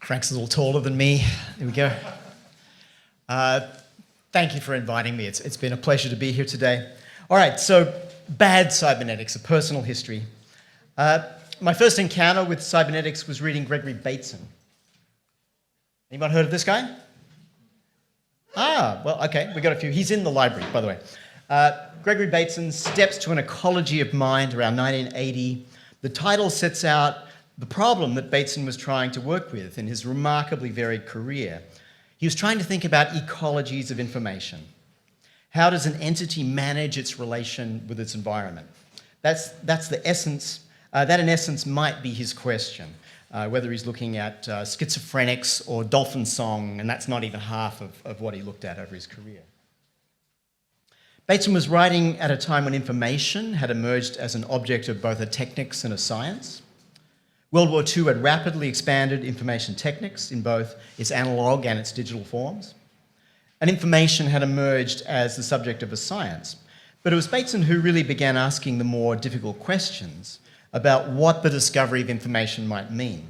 Frank's a little taller than me. There we go. Thank you for inviting me. It's been a pleasure to be here today. All right, so bad cybernetics, a personal history. My first encounter with cybernetics was reading Gregory Bateson. Anyone heard of this guy? Ah, well, okay, we got a few. He's in the library, by the way. Gregory Bateson's Steps to an Ecology of Mind, around 1980. The title sets out the problem that Bateson was trying to work with in his remarkably varied career. He was trying to think about ecologies of information. How does an entity manage its relation with its environment? That's the essence. That in essence might be his question, whether he's looking at schizophrenics or dolphin song, and that's not even half of what he looked at over his career. Bateson was writing at a time when information had emerged as an object of both a technics and a science. World War II had rapidly expanded information techniques in both its analogue and its digital forms. And information had emerged as the subject of a science. But it was Bateson who really began asking the more difficult questions about what the discovery of information might mean.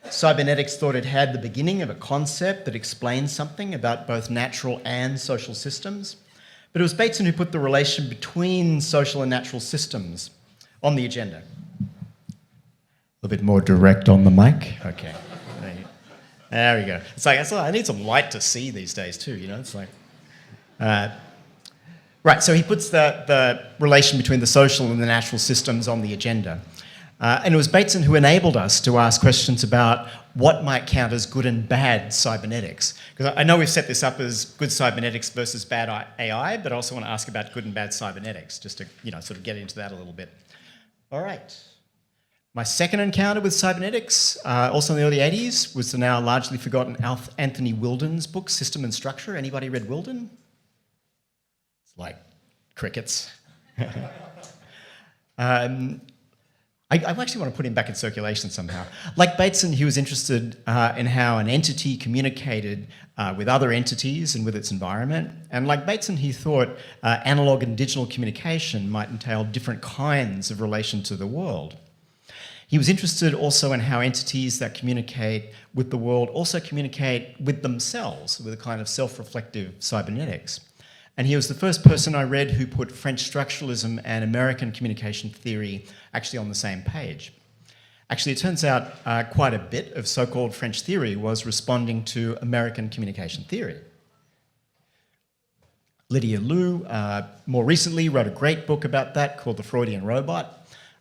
Cybernetics thought it had the beginning of a concept that explained something about both natural and social systems. But it was Bateson who put the relation between social and natural systems on the agenda. A little bit more direct on the mic. Okay. There we go. It's like, I need some light to see these days too, you know? It's like... Right, so he puts the relation between the social and the natural systems on the agenda. And it was Bateson who enabled us to ask questions about what might count as good and bad cybernetics. Because I know we've set this up as good cybernetics versus bad AI, but I also want to ask about good and bad cybernetics, just to sort of get into that a little bit. All right. My second encounter with cybernetics, also in the early 80s, was the now largely forgotten Anthony Wilden's book, System and Structure. Anybody read Wilden? It's like crickets. I actually want to put him back in circulation somehow. Like Bateson, he was interested in how an entity communicated with other entities and with its environment. And like Bateson, he thought analog and digital communication might entail different kinds of relation to the world. He was interested also in how entities that communicate with the world also communicate with themselves, with a kind of self-reflective cybernetics. And he was the first person I read who put French structuralism and American communication theory actually on the same page. Actually, it turns out quite a bit of so-called French theory was responding to American communication theory. Lydia Liu, more recently, wrote a great book about that called The Freudian Robot.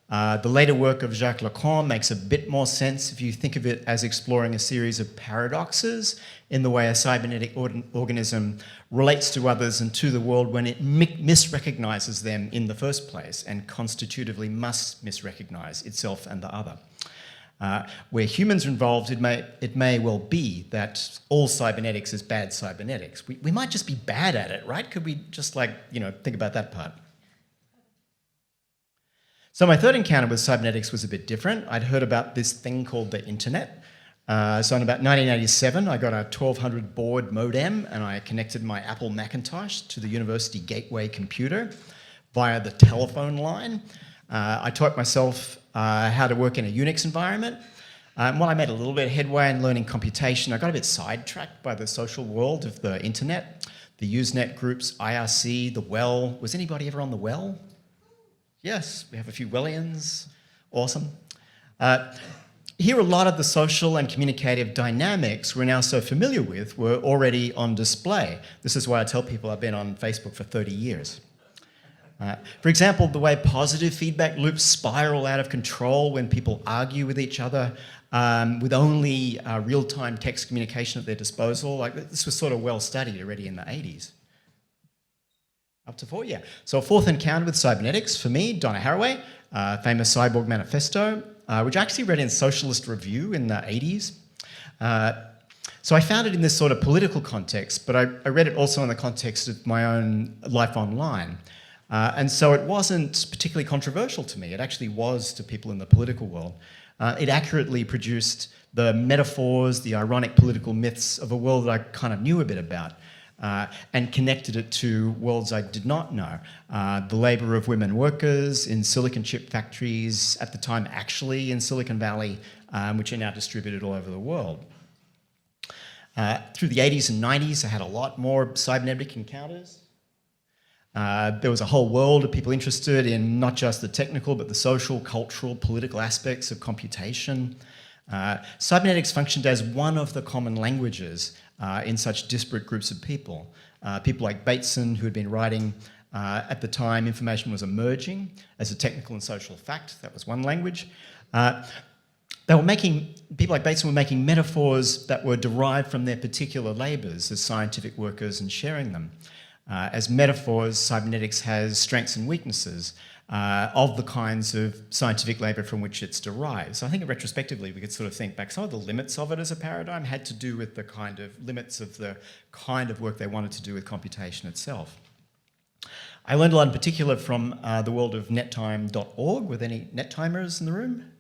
The later work of Jacques Lacan makes a bit more sense if you think of it as exploring a series of paradoxes in the way a cybernetic organism relates to others and to the world when it misrecognizes them in the first place and constitutively must misrecognize itself and the other. Where humans are involved, it may well be that all cybernetics is bad cybernetics. We might just be bad at it, right? Could we just think about that part? So my third encounter with cybernetics was a bit different. I'd heard about this thing called the internet. So in about 1987, I got a 1200 baud modem and I connected my Apple Macintosh to the university gateway computer via the telephone line. I taught myself how to work in a Unix environment. While I made a little bit of headway in learning computation, I got a bit sidetracked by the social world of the internet, the Usenet groups, IRC, the Well. Was anybody ever on the Well? Yes, we have a few Wellians. Awesome. Here, a lot of the social and communicative dynamics we're now so familiar with were already on display. This is why I tell people I've been on Facebook for 30 years. For example, the way positive feedback loops spiral out of control when people argue with each other with only real-time text communication at their disposal. This was sort of well studied already in the 80s. Up to 4, yeah. So a fourth encounter with cybernetics for me, Donna Haraway, famous Cyborg Manifesto, which I actually read in Socialist Review in the 80s. So I found it in this sort of political context, but I read it also in the context of my own life online. And so it wasn't particularly controversial to me. It actually was to people in the political world. It accurately produced the metaphors, the ironic political myths of a world that I kind of knew a bit about. And connected it to worlds I did not know. The labour of women workers in silicon chip factories, at the time actually in Silicon Valley, which are now distributed all over the world. Through the 80s and 90s, I had a lot more cybernetic encounters. There was a whole world of people interested in not just the technical, but the social, cultural, political aspects of computation. Cybernetics functioned as one of the common languages in such disparate groups of people. People like Bateson, who had been writing at the time information was emerging as a technical and social fact. That was one language. People like Bateson were making metaphors that were derived from their particular labours as scientific workers and sharing them. As metaphors, cybernetics has strengths and weaknesses of the kinds of scientific labour from which it's derived. So I think retrospectively we could sort of think back, some of the limits of it as a paradigm had to do with the kind of limits of the kind of work they wanted to do with computation itself. I learned a lot in particular from the world of nettime.org. Were there any nettimers in the room?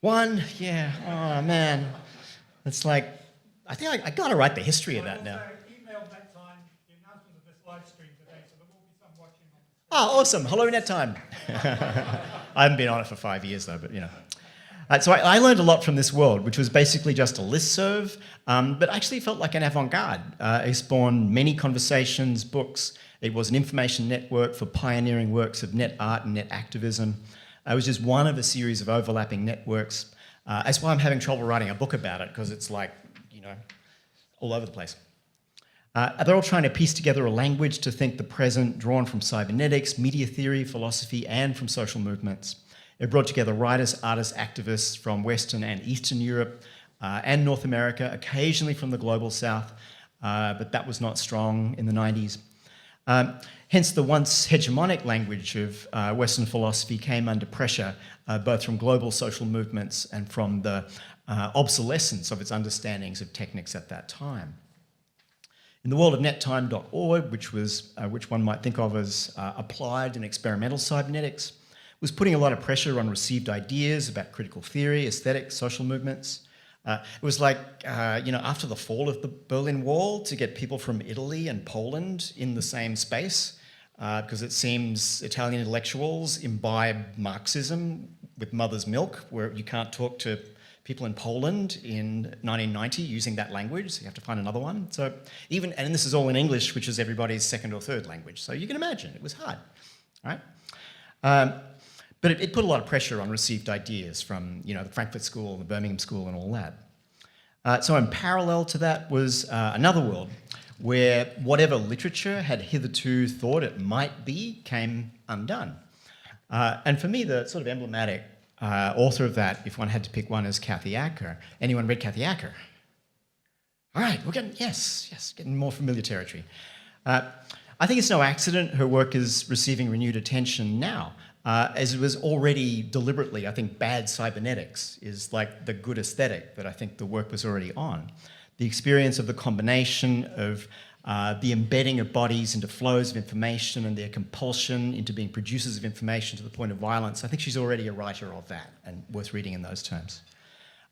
One? Yeah. Oh, man. It's like, I think I got to write the history of that now. Oh, awesome. Hello, Nettime. I haven't been on it for 5 years, though, but, you know. So I learned a lot from this world, which was basically just a listserv, but actually felt like an avant-garde. It spawned many conversations, books. It was an information network for pioneering works of net art and net activism. It was just one of a series of overlapping networks. That's why I'm having trouble writing a book about it, because it's like, you know, all over the place. They're all trying to piece together a language to think the present, drawn from cybernetics, media theory, philosophy, and from social movements. It brought together writers, artists, activists from Western and Eastern Europe and North America, occasionally from the global South, but that was not strong in the 90s. Hence, the once hegemonic language of Western philosophy came under pressure, both from global social movements and from the obsolescence of its understandings of techniques at that time. In the world of nettime.org, which one might think of as applied and experimental cybernetics, was putting a lot of pressure on received ideas about critical theory, aesthetics, social movements. It was like, after the fall of the Berlin Wall, to get people from Italy and Poland in the same space, because it seems Italian intellectuals imbibe Marxism with mother's milk, where you can't talk to people in Poland in 1990 using that language, so you have to find another one. So and this is all in English, which is everybody's second or third language. So you can imagine, it was hard, right? But it put a lot of pressure on received ideas from, the Frankfurt School, the Birmingham School, and all that. So in parallel to that was another world where whatever literature had hitherto thought it might be came undone. And for me, the sort of emblematic author of that, if one had to pick one, is Kathy Acker. Anyone read Kathy Acker? All right, we're getting more familiar territory. I think it's no accident her work is receiving renewed attention now, as it was already deliberately, I think bad cybernetics is like the good aesthetic that I think the work was already on. The experience of the combination of the embedding of bodies into flows of information and their compulsion into being producers of information to the point of violence. I think she's already a writer of that and worth reading in those terms.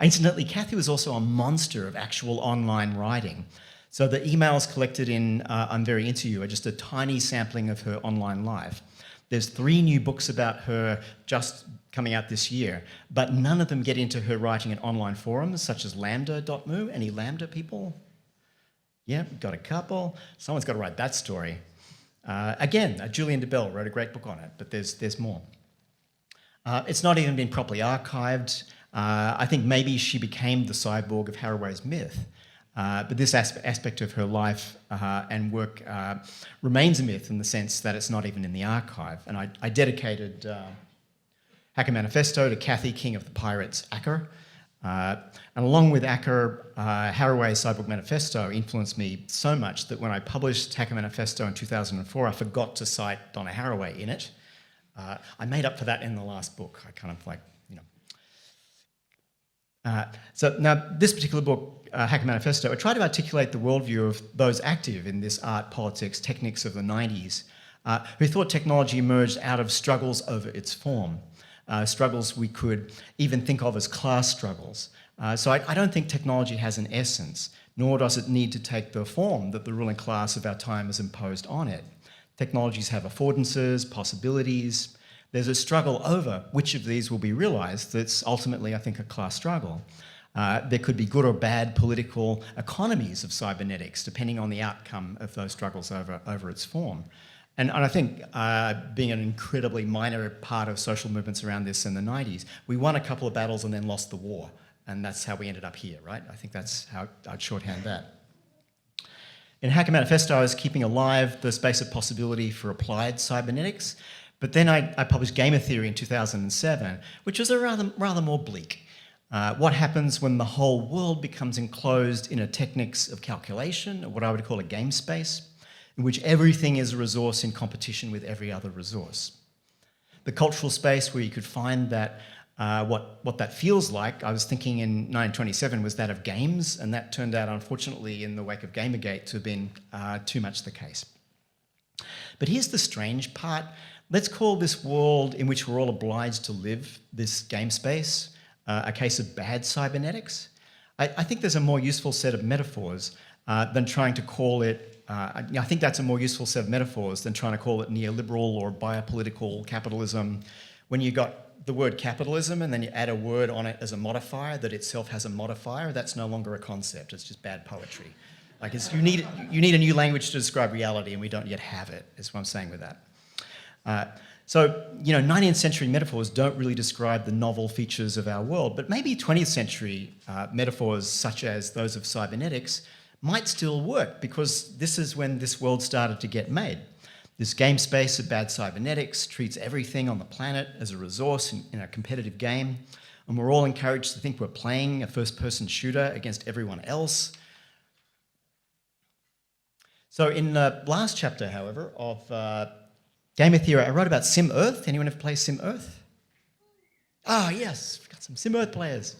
Incidentally, Kathy was also a monster of actual online writing. So the emails collected in I'm Very Into You are just a tiny sampling of her online life. There's 3 new books about her just coming out this year, but none of them get into her writing in online forums such as lambda.mu. Any Lambda people? Yeah, got a couple. Someone's got to write that story. Again, Julian DeBell wrote a great book on it, but there's more. It's not even been properly archived. I think maybe she became the cyborg of Haraway's myth. But this aspect of her life and work remains a myth in the sense that it's not even in the archive. And I dedicated Hacker Manifesto to Kathy, King of the Pirates, Acker. And along with Acker, Haraway's Cyborg Manifesto influenced me so much that when I published Hacker Manifesto in 2004, I forgot to cite Donna Haraway in it. I made up for that in the last book. I kind of so now this particular book, Hacker Manifesto, I tried to articulate the worldview of those active in this art, politics, techniques of the 90s, who thought technology emerged out of struggles over its form, struggles we could even think of as class struggles. So I don't think technology has an essence, nor does it need to take the form that the ruling class of our time has imposed on it. Technologies have affordances, possibilities. There's a struggle over which of these will be realised that's ultimately, I think, a class struggle. There could be good or bad political economies of cybernetics, depending on the outcome of those struggles over its form. And I think being an incredibly minor part of social movements around this in the 90s, we won a couple of battles and then lost the war. And that's how we ended up here, right? I think that's how I'd shorthand that. In Hacker Manifesto, I was keeping alive the space of possibility for applied cybernetics, but then I published Gamer Theory in 2007, which was a rather more bleak. What happens when the whole world becomes enclosed in a techniques of calculation, or what I would call a game space, in which everything is a resource in competition with every other resource. The cultural space where you could find that what that feels like, I was thinking in 1927, was that of games, and that turned out, unfortunately, in the wake of Gamergate, to have been too much the case. But here's the strange part. Let's call this world in which we're all obliged to live, this game space, a case of bad cybernetics. I think there's a more useful set of metaphors than trying to call it, I think that's a more useful set of metaphors than trying to call it neoliberal or biopolitical capitalism. When you got the word capitalism and then you add a word on it as a modifier that itself has a modifier, that's no longer a concept, it's just bad poetry. Like you need a new language to describe reality, and we don't yet have it, is what I'm saying with that. So, 19th century metaphors don't really describe the novel features of our world, but maybe 20th century metaphors such as those of cybernetics might still work, because this is when this world started to get made. This game space of bad cybernetics treats everything on the planet as a resource in a competitive game, and we're all encouraged to think we're playing a first-person shooter against everyone else. So in the last chapter, however, of Gamer Theory, I wrote about Sim Earth. Anyone ever play Sim Earth? Ah, yes, we've got some Sim Earth players.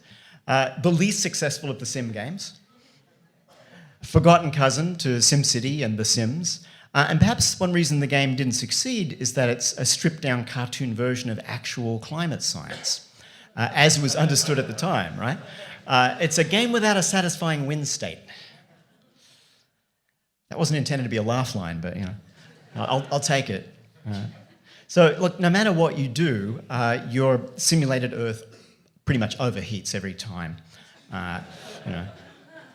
The least successful of the Sim games. Forgotten cousin to SimCity and The Sims. And perhaps one reason the game didn't succeed is that it's a stripped-down cartoon version of actual climate science, as was understood at the time, right? It's a game without a satisfying win state. That wasn't intended to be a laugh line, but I'll take it. So look, no matter what you do, your simulated Earth pretty much overheats every time.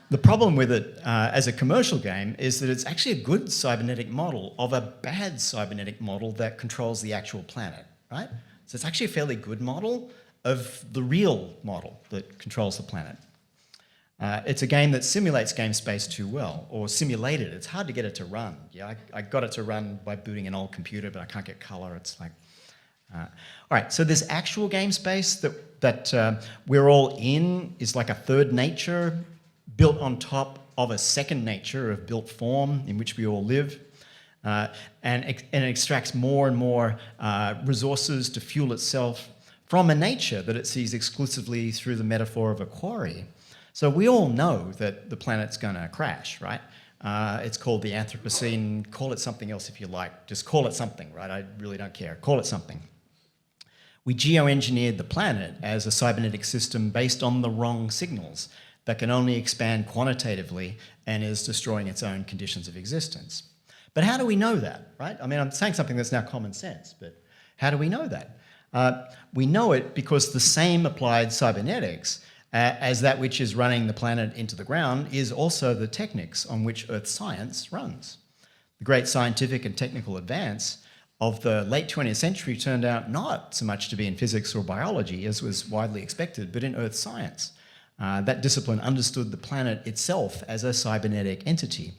The problem with it as a commercial game is that it's actually a good cybernetic model of a bad cybernetic model that controls the actual planet, right? So it's actually a fairly good model of the real model that controls the planet. It's a game that simulates game space too well, or simulated. It's hard to get it to run. Yeah, I got it to run by booting an old computer, but I can't get color. It's like, all right. So this actual game space that we're all in is like a third nature built on top of a second nature of built form in which we all live, and it extracts more and more resources to fuel itself from a nature that it sees exclusively through the metaphor of a quarry. So we all know that the planet's going to crash, right? It's called the Anthropocene. Call it something else if you like. Just call it something, right? I really don't care. Call it something. We geoengineered the planet as a cybernetic system based on the wrong signals that can only expand quantitatively and is destroying its own conditions of existence. But how do we know that, right? I mean, I'm saying something that's now common sense, but how do we know that? We know it because the same applied cybernetics as that which is running the planet into the ground is also the techniques on which Earth science runs. The great scientific and technical advance of the late 20th century turned out not so much to be in physics or biology, as was widely expected, but in Earth science. That discipline understood the planet itself as a cybernetic entity,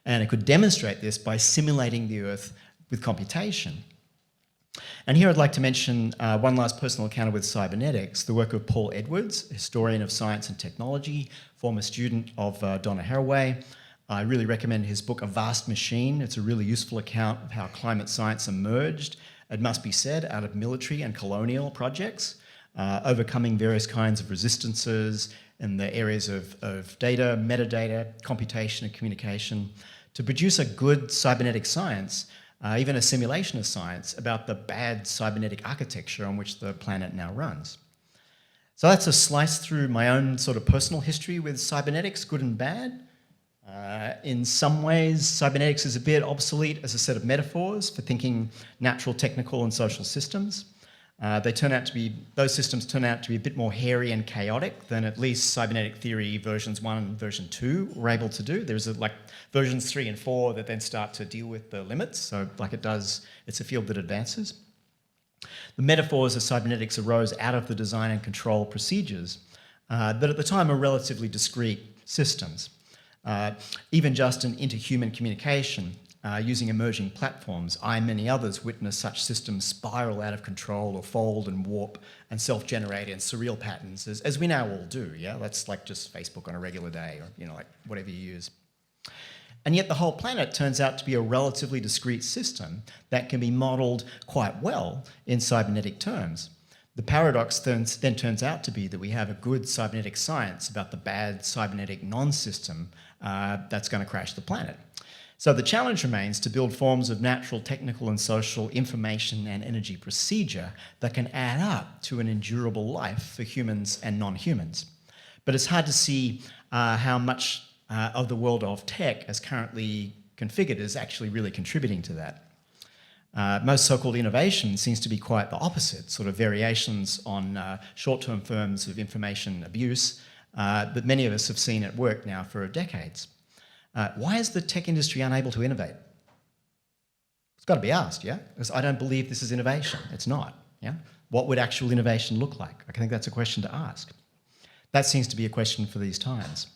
and it could demonstrate this by simulating the Earth with computation. And here I'd like to mention one last personal encounter with cybernetics, the work of Paul Edwards, historian of science and technology, former student of Donna Haraway. I really recommend his book, A Vast Machine. It's a really useful account of how climate science emerged, it must be said, out of military and colonial projects, overcoming various kinds of resistances in the areas of data, metadata, computation and communication, to produce a good cybernetic science, even a simulation of science, about the bad cybernetic architecture on which the planet now runs. So that's a slice through my own sort of personal history with cybernetics, good and bad. In some ways, cybernetics is a bit obsolete as a set of metaphors for thinking natural, technical and social systems. Those systems turn out to be a bit more hairy and chaotic than at least cybernetic theory versions 1 and version 2 were able to do. There's versions 3 and 4 that then start to deal with the limits. So it's a field that advances. The metaphors of cybernetics arose out of the design and control procedures that at the time were relatively discrete systems. Even just in interhuman communication, using emerging platforms, I and many others witnessed such systems spiral out of control or fold and warp and self-generate in surreal patterns, as we now all do, yeah? That's like just Facebook on a regular day or, like whatever you use. And yet the whole planet turns out to be a relatively discrete system that can be modelled quite well in cybernetic terms. The paradox then turns out to be that we have a good cybernetic science about the bad cybernetic non-system that's going to crash the planet. So the challenge remains to build forms of natural, technical and social information and energy procedure that can add up to an endurable life for humans and non-humans. But it's hard to see how much of the world of tech as currently configured is actually really contributing to that. Most so-called innovation seems to be quite the opposite, sort of variations on short-term forms of information abuse that many of us have seen at work now for decades. Why is the tech industry unable to innovate? It's got to be asked, yeah? Because I don't believe this is innovation. It's not, yeah? What would actual innovation look like? I think that's a question to ask. That seems to be a question for these times.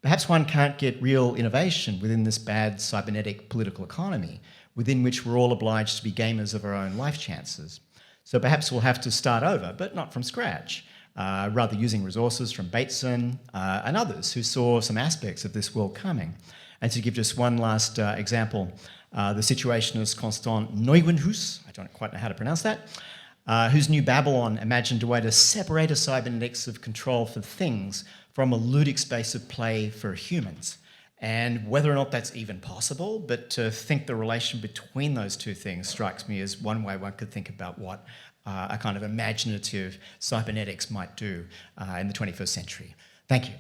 Perhaps one can't get real innovation within this bad cybernetic political economy, within which we're all obliged to be gamers of our own life chances. So perhaps we'll have to start over, but not from scratch, rather using resources from Bateson and others who saw some aspects of this world coming. And to give just one last example, the Situationist Constant Neuwenhuis, I don't quite know how to pronounce that, whose New Babylon imagined a way to separate a cybernetics of control for things from a ludic space of play for humans. And whether or not that's even possible, but to think the relation between those two things strikes me as one way one could think about what a kind of imaginative cybernetics might do in the 21st century. Thank you.